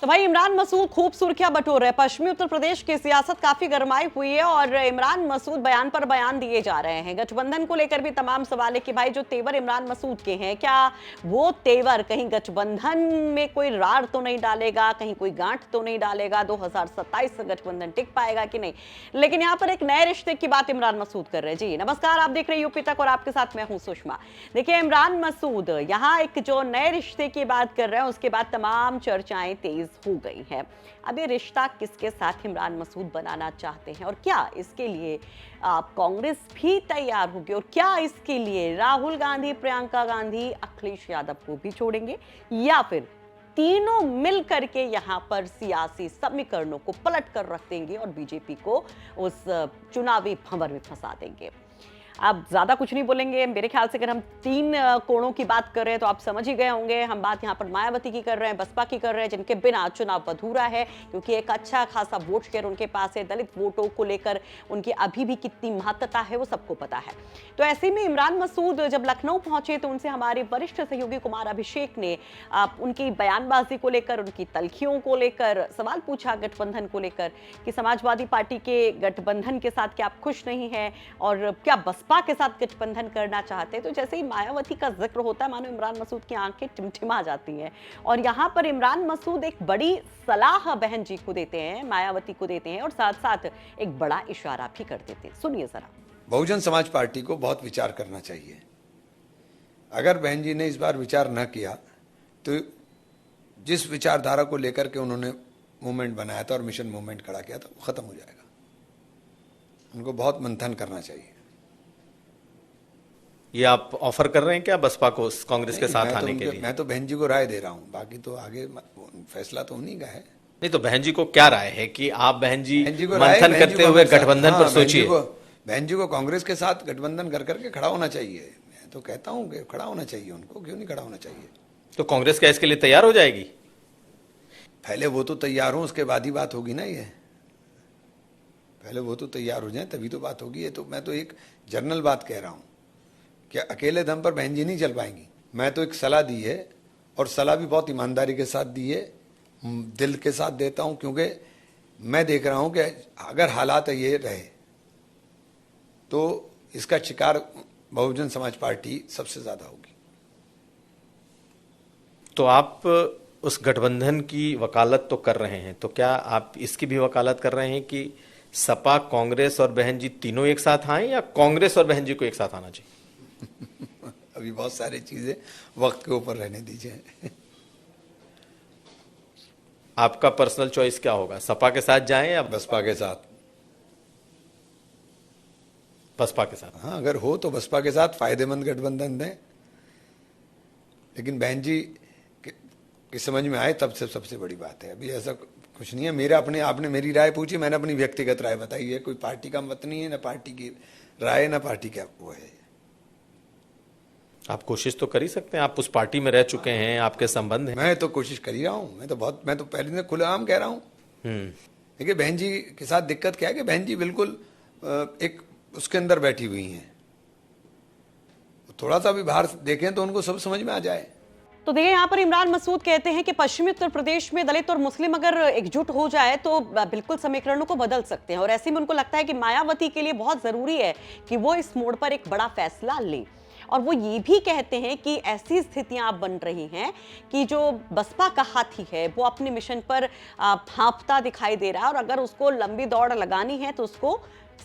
तो भाई इमरान मसूद खूब सुर्खियां बटोर रहे हैं। पश्चिमी उत्तर प्रदेश की सियासत काफी गरमाई हुई है और इमरान मसूद बयान पर बयान दिए जा रहे हैं। गठबंधन को लेकर भी तमाम सवाल है कि भाई जो तेवर इमरान मसूद के हैं, क्या वो तेवर कहीं गठबंधन में कोई रार तो नहीं डालेगा, कहीं कोई गांठ तो नहीं डालेगा, 2027 से गठबंधन टिक पाएगा कि नहीं। लेकिन यहाँ पर एक नए रिश्ते की बात इमरान मसूद कर रहे हैं। जी नमस्कार, आप देख रहे हैं यूपी तक और आपके साथ मैं हूं सुषमा। देखिए इमरान मसूद यहाँ एक जो नए रिश्ते की बात कर रहे हैं, उसके बाद तमाम चर्चाएं तेज हो गई है। अब ये रिश्ता किसके साथ इमरान मसूद बनाना चाहते हैं और क्या इसके लिए कांग्रेस भी तैयार होगी, और क्या इसके लिए राहुल गांधी, प्रियंका गांधी, अखिलेश यादव को भी छोड़ेंगे, या फिर तीनों मिल करके यहां पर सियासी समीकरणों को पलट कर रख देंगे और बीजेपी को उस चुनावी भंवर में फंसा देंगे। आप ज्यादा कुछ नहीं बोलेंगे। मेरे ख्याल से अगर हम तीन कोणों की बात कर रहे हैं तो आप समझ ही गए होंगे। हम बात यहाँ पर मायावती की कर रहे हैं, बसपा की कर रहे हैं, जिनके बिना चुनाव अधूरा है, क्योंकि एक अच्छा खासा वोट शेयर उनके पास है। दलित वोटों को लेकर उनकी अभी भी कितनी महत्ता है वो सबको पता है। तो ऐसे में इमरान मसूद जब लखनऊ पहुंचे तो उनसे हमारे वरिष्ठ सहयोगी कुमार अभिषेक ने उनकी बयानबाजी को लेकर, उनकी तलखियों को लेकर सवाल पूछा, गठबंधन को लेकर कि समाजवादी पार्टी के गठबंधन के साथ क्या आप खुश नहीं है और क्या बसपा के साथ गठबंधन करना चाहते हैं। तो जैसे ही मायावती का जिक्र होता है, मानो इमरान मसूद की आंखें टिमटिमा जाती हैं। और यहां पर इमरान मसूद एक बड़ी सलाह बहन जी को देते हैं, मायावती को देते हैं, और साथ साथ एक बड़ा इशारा भी कर देते हैं। सुनिए जरा। बहुजन समाज पार्टी को बहुत विचार करना चाहिए। अगर बहन जी ने इस बार विचार न किया तो जिस विचारधारा को लेकर के उन्होंने मूवमेंट बनाया था और मिशन मूवमेंट खड़ा किया था वो खत्म हो जाएगा। उनको बहुत मंथन करना चाहिए। ये आप ऑफर कर रहे हैं क्या बसपा को कांग्रेस के साथ आने के लिए? मैं तो बहन जी को राय दे रहा हूँ, बाकी तो आगे फैसला तो उन्हीं का है। नहीं तो बहन जी को क्या राय है कि आप बहन जी मंथन करते हुए गठबंधन पर सोचिए। बहन जी को कांग्रेस के साथ गठबंधन कर करके खड़ा होना चाहिए। मैं तो कहता हूँ कि खड़ा होना चाहिए उनको, क्यों नहीं खड़ा होना चाहिए। तो कांग्रेस क्या इसके लिए तैयार हो जाएगी? पहले वो तो तैयार हो, उसके बाद ही बात होगी ना। ये पहले वो तो तैयार हो जाए तभी तो बात होगी। ये तो मैं तो एक जनरल बात कह रहा हूँ कि अकेले दम पर बहन जी नहीं चल पाएंगी। मैं तो एक सलाह दी है और सलाह भी बहुत ईमानदारी के साथ दी है, दिल के साथ देता हूं, क्योंकि मैं देख रहा हूं कि अगर हालात ये रहे तो इसका शिकार बहुजन समाज पार्टी सबसे ज्यादा होगी। तो आप उस गठबंधन की वकालत तो कर रहे हैं, तो क्या आप इसकी भी वकालत कर रहे हैं कि सपा, कांग्रेस और बहन जी तीनों एक साथ आए, या कांग्रेस और बहन जी को एक साथ आना चाहिए? अभी बहुत सारी चीजें वक्त के ऊपर रहने दीजिए। आपका पर्सनल चॉइस क्या होगा, सपा के साथ जाएं या बसपा के साथ? बसपा के साथ। हाँ, अगर हो तो बसपा के साथ फायदेमंद गठबंधन दें, लेकिन बहन जी की समझ में आए तब से सबसे बड़ी बात है। अभी ऐसा कुछ नहीं है। मेरा अपने, आपने मेरी राय पूछी, मैंने अपनी व्यक्तिगत राय बताई है। कोई पार्टी का मत नहीं है, ना पार्टी की राय, ना पार्टी का वो है। आप कोशिश तो कर ही सकते हैं, आप उस पार्टी में रह चुके हैं, आपके संबंध हैं। मैं तो कोशिश कर ही रहा हूँ। मैं तो पहले दिन खुलेआम कह रहा हूँ। देखिए बहन जी के साथ दिक्कत क्या है कि बहन जी बिल्कुल एक उसके अंदर बैठी हुई हैं। थोड़ा सा भी बाहर देखें तो उनको सब समझ में आ जाए। तो देखिए यहाँ पर इमरान मसूद कहते हैं कि पश्चिमी उत्तर प्रदेश में दलित और मुस्लिम अगर एकजुट हो जाए तो बिल्कुल समीकरणों को बदल सकते हैं, और ऐसे में उनको लगता है कि मायावती के लिए बहुत जरूरी है कि वो इस मोड़ पर एक बड़ा फैसला ले। और वो ये भी कहते हैं कि ऐसी स्थितियां अब बन रही हैं कि जो बसपा का हाथी है वो अपने मिशन पर भांपता दिखाई दे रहा है, और अगर उसको लंबी दौड़ लगानी है तो उसको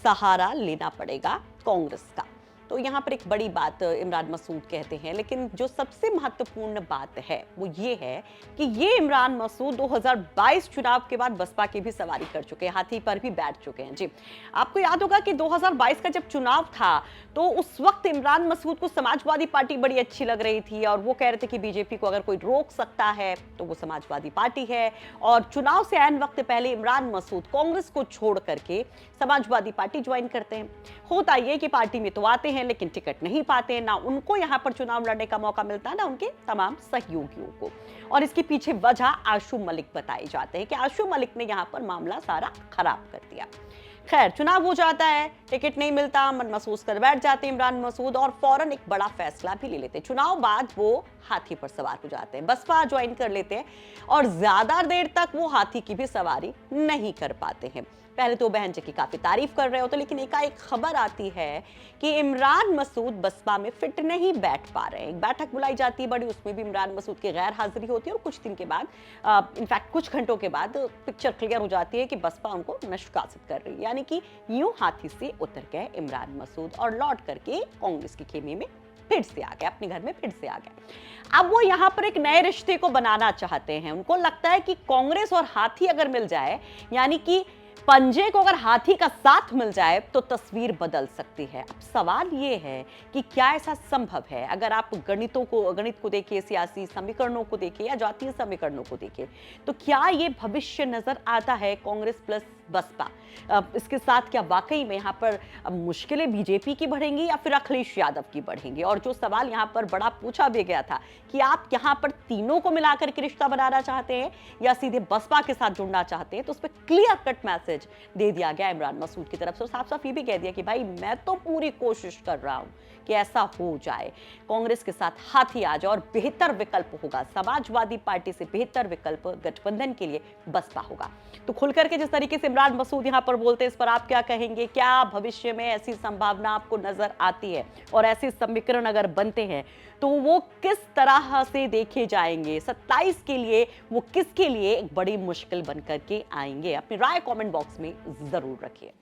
सहारा लेना पड़ेगा कांग्रेस का। तो यहाँ पर एक बड़ी बात इमरान मसूद कहते हैं। लेकिन जो सबसे महत्वपूर्ण बात है वो ये है कि ये इमरान मसूद 2022 चुनाव के बाद बसपा की भी सवारी कर चुके हैं, हाथी पर भी बैठ चुके हैं। जी आपको याद होगा कि 2022 का जब चुनाव था तो उस वक्त इमरान मसूद को समाजवादी पार्टी बड़ी अच्छी लग रही थी, और वो कह रहे थे कि बीजेपी को अगर कोई रोक सकता है तो वो समाजवादी पार्टी है। और चुनाव से ऐन वक्त पहले इमरान मसूद कांग्रेस को छोड़ करके समाजवादी पार्टी ज्वाइन करते हैं। होता ये कि पार्टी में तो आते हैं लेकिन टिकट नहीं पाते, ना उनको यहां पर चुनाव लड़ने का मौका मिलता है, ना उनके तमाम सहयोगियों को। और इसके पीछे वजह आशु मलिक बताए जाते हैं कि आशु मलिक ने यहां पर मामला सारा खराब कर दिया। खैर, चुनाव हो जाता है, टिकट नहीं मिलता, मन महसूस कर बैठ जाते हैं इमरान मसूद और फौरन एक बड़ा फैसला भी ले लेते हैं। चुनाव बाद वो हाथी पर सवार हो जाते हैं, बसपा ज्वाइन कर लेते हैं और ज्यादा देर तक वो हाथी की भी सवारी नहीं कर पाते हैं। पहले तो बहन जी की काफी तारीफ कर रहे होते, लेकिन एकाएक खबर आती है कि इमरान मसूद बसपा में फिट नहीं बैठ पा रहे हैं। एक बैठक बुलाई जाती है बड़ी, उसमें भी इमरान मसूद की गैर हाजिरी होती है और कुछ दिन के बाद, इनफैक्ट कुछ घंटों के बाद पिक्चर क्लियर हो जाती है कि बसपा उनको निष्कासित कर रही है। यानी कि यूं हाथी से उतर गए इमरान मसूद और लौट करके कांग्रेस के खेमे में फिर से आ गए, अपने घर में फिर से आ गए। अब वो यहाँ पर एक नए रिश्ते को बनाना चाहते हैं। उनको लगता है कि कांग्रेस और हाथी अगर मिल जाए, यानी कि पंजे को अगर हाथी का साथ मिल जाए तो तस्वीर बदल सकती है। अब सवाल ये है कि क्या ऐसा संभव है? अगर आप गणित को देखिए, सियासी समीकरणों को देखिए या जातीय समीकरणों को देखिए, तो क्या ये भविष्य नजर आता है कांग्रेस प्लस बसपा? इसके साथ क्या वाकई में यहाँ पर मुश्किलें बीजेपी की बढ़ेंगी या फिर अखिलेश यादव की बढ़ेंगी? और जो सवाल यहाँ पर बड़ा पूछा भी गया था कि आप यहाँ पर तीनों को मिलाकर के रिश्ता बनाना चाहते हैं या सीधे बसपा के साथ जुड़ना चाहते हैं, तो उस पर क्लियर कट मैसेज दे दिया गया इमरान मसूद की तरफ से। साफ साफ ये भी कह दिया कि भाई मैं तो पूरी कोशिश कर रहा हूं कि ऐसा हो जाए, कांग्रेस के साथ हाथी आ जाए और बेहतर विकल्प होगा, समाजवादी पार्टी से बेहतर विकल्प गठबंधन के लिए बसपा होगा। तो खुल करके जिस तरीके से इमरान मसूद यहां पर बोलते हैं, इस पर आप क्या कहेंगे? क्या भविष्य में ऐसी संभावना आपको नजर आती है? और ऐसे समीकरण अगर बनते हैं तो वो किस तरह से देखे जाएंगे? 27 के लिए वो किसके लिए एक बड़ी मुश्किल बनकर के आएंगे? अपनी राय कमेंट बॉक्स में जरूर रखिए।